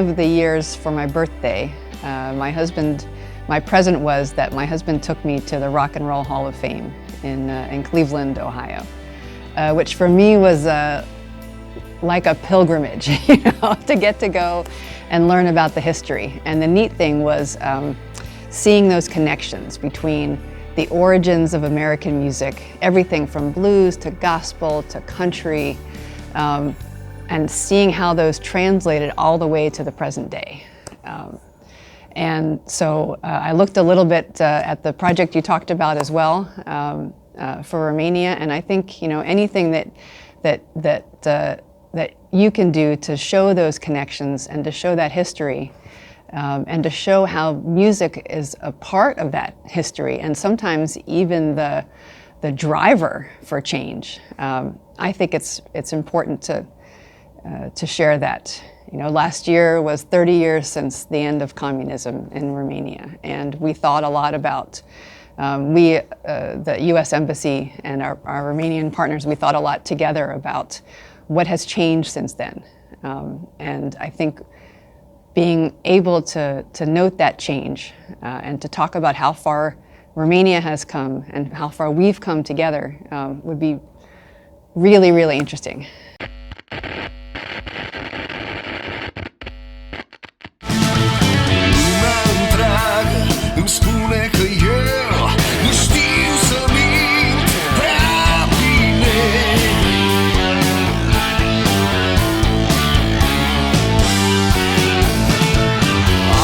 of the years for my birthday, my present was that my husband took me to the Rock and Roll Hall of Fame in Cleveland, Ohio, which for me was like a pilgrimage, to get to go and learn about the history. And the neat thing was seeing those connections between the origins of American music, everything from blues to gospel to country, and seeing how those translated all the way to the present day. And so I looked a little bit at the project you talked about as well for Romania, and I think anything that you can do to show those connections and to show that history, and to show how music is a part of that history, and sometimes even the driver for change. I think it's important to share that. Last year was 30 years since the end of communism in Romania, and we thought a lot about, the U.S. Embassy and our Romanian partners, we thought a lot together about what has changed since then. And I think being able to note that change and to talk about how far Romania has come and how far we've come together would be really, really interesting. Îmi spune că eu nu știu să mint prea bine.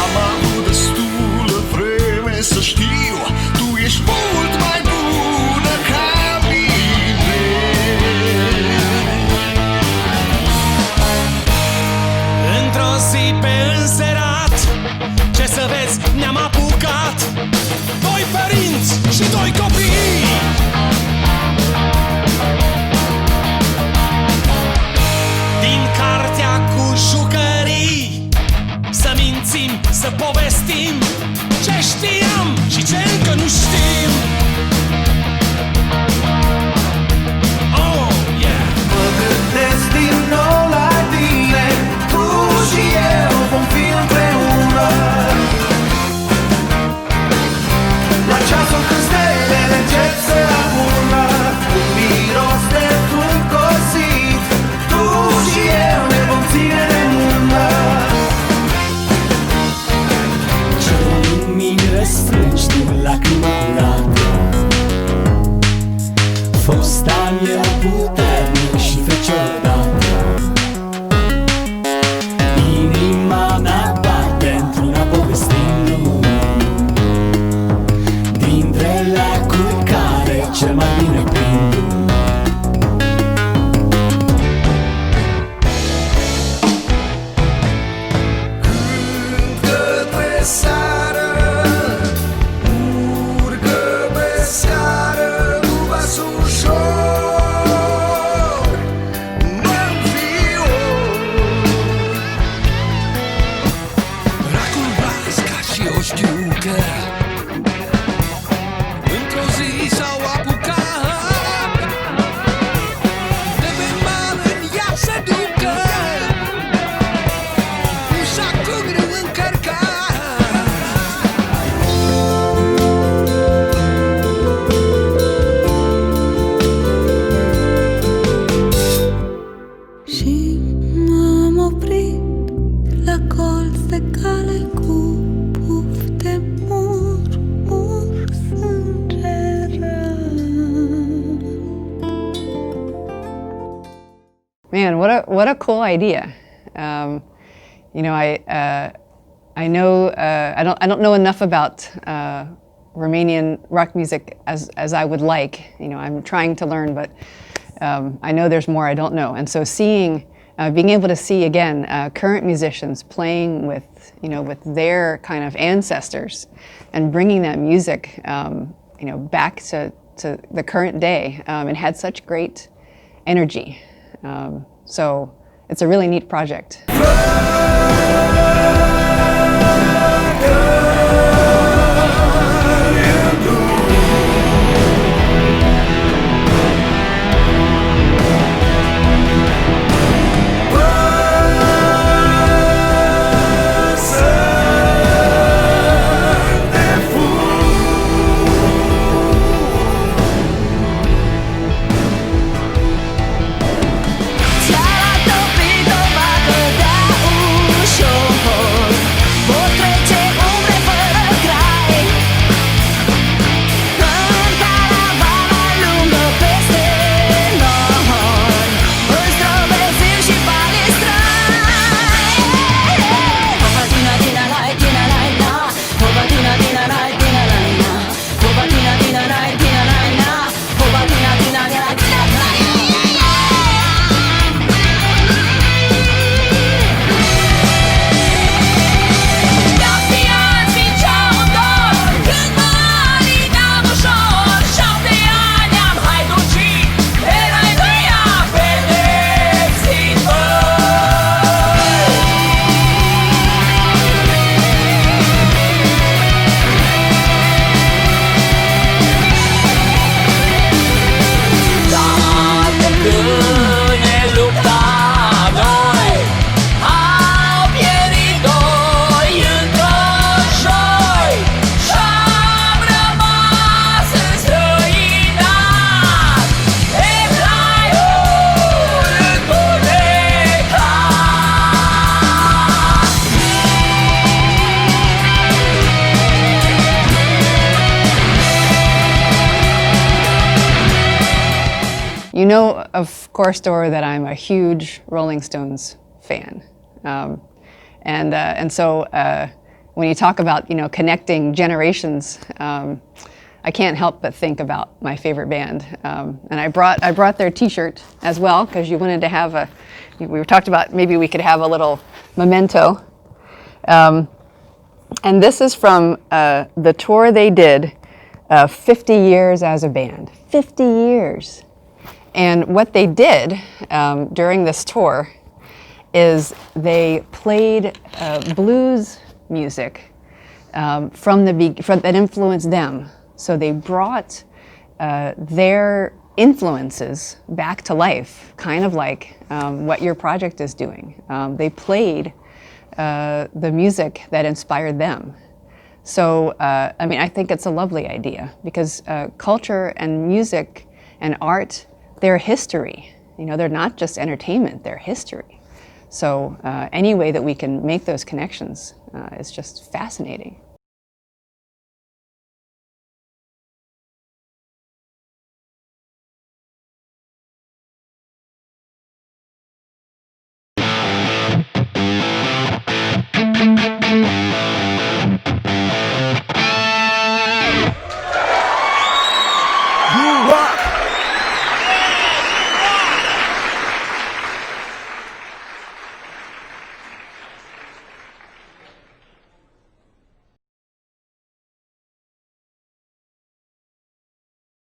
Am avut destulă vreme să știu, tu ești mult mai bună ca mine. Într-o zi pe înserat, ce să vezi, ne-am apucat doi părinți și doi copii. Din cartea cu jucării să mințim, să povestim ce știam și ce încă nu știm. Oh, yeah! Mă gândesc din nou la tine, tu și eu vom fi împreună. La ceasul când stelele încep să abună, un miros de fund cosit, tu și eu ne vom ține de mână. Ce-o lumini răsfrângi de lacrima curată, fost ani erau puternic și fecior odată. Inima mea bate într-una povestind lumii, dintre lacuri care cel mai bine prind. Cântă pe seară, urcă pe seară, nu vas ușor, mă-nfior. Racul vas ca și o știucă, într-o zi s-au apucat, de pe mal în ea să ducă, un sac cu grâu încărcat. Și m-am oprit la colț de cale cu puf de murmur sângerat. Man, what a cool idea. I know I don't know enough about Romanian rock music as I would like. I'm trying to learn, but I know there's more I don't know. And so being able to see again current musicians playing with their kind of ancestors and bringing that music back to the current day, it had such great energy. So it's a really neat project. You know, of course, Doru, that I'm a huge Rolling Stones fan. And so when you talk about, connecting generations, I can't help but think about my favorite band. And I brought their T-shirt as well, because you wanted to have we were talked about maybe we could have a little memento. And this is from the tour they did, 50 years as a band. 50 years. And what they did during this tour is they played blues music that influenced them. So they brought their influences back to life, kind of like what your project is doing. They played the music that inspired them. So, I think it's a lovely idea, because culture and music and art, they're history. They're not just entertainment, they're history. So any way that we can make those connections is just fascinating.